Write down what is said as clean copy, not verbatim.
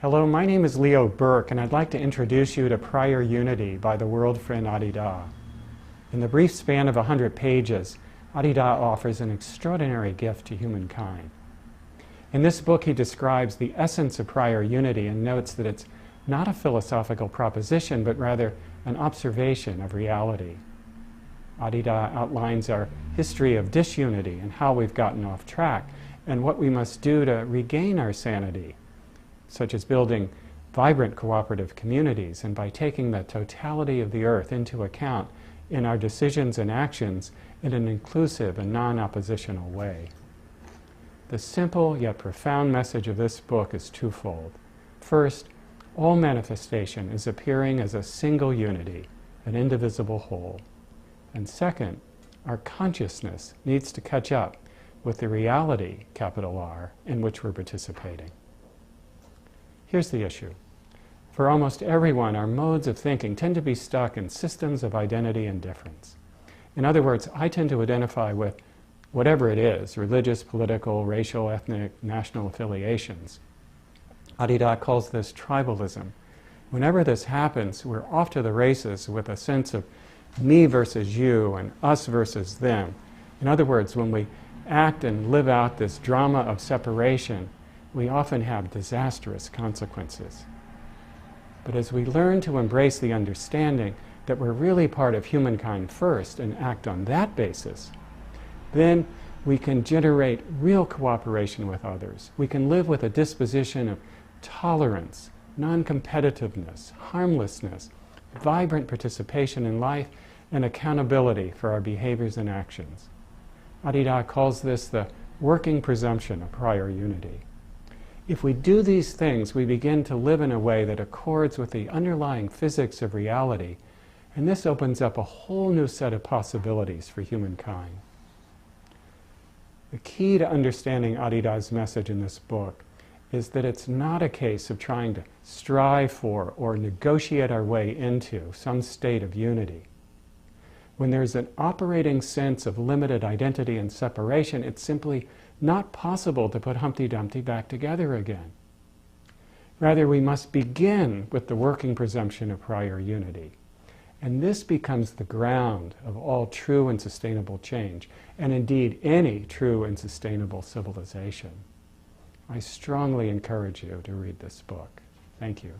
Hello, my name is Leo Burke, and I'd like to introduce you to Prior Unity by the world friend Adida. In the brief span of 100 pages, Adida offers an extraordinary gift to humankind. In this book, he describes the essence of prior unity and notes that it's not a philosophical proposition, but rather an observation of reality. Adida outlines our history of disunity and how we've gotten off track, and what we must do to regain our sanity, such as building vibrant cooperative communities and by taking the totality of the earth into account in our decisions and actions in an inclusive and non-oppositional way. The simple yet profound message of this book is twofold. First, all manifestation is appearing as a single unity, an indivisible whole. And second, our consciousness needs to catch up with the reality, capital R, in which we're participating. Here's the issue. For almost everyone, our modes of thinking tend to be stuck in systems of identity and difference. In other words, I tend to identify with whatever it is, religious, political, racial, ethnic, national affiliations. Adida calls this tribalism. Whenever this happens, we're off to the races with a sense of me versus you and us versus them. In other words, when we act and live out this drama of separation, we often have disastrous consequences. But as we learn to embrace the understanding that we're really part of humankind first and act on that basis, then we can generate real cooperation with others. We can live with a disposition of tolerance, non-competitiveness, harmlessness, vibrant participation in life, and accountability for our behaviors and actions. Adida calls this the working presumption of prior unity. If we do these things, we begin to live in a way that accords with the underlying physics of reality, and this opens up a whole new set of possibilities for humankind. The key to understanding Adida's message in this book is that it's not a case of trying to strive for or negotiate our way into some state of unity. When there's an operating sense of limited identity and separation, it's simply not possible to put Humpty Dumpty back together again. Rather, we must begin with the working presumption of prior unity. And this becomes the ground of all true and sustainable change, and indeed any true and sustainable civilization. I strongly encourage you to read this book. Thank you.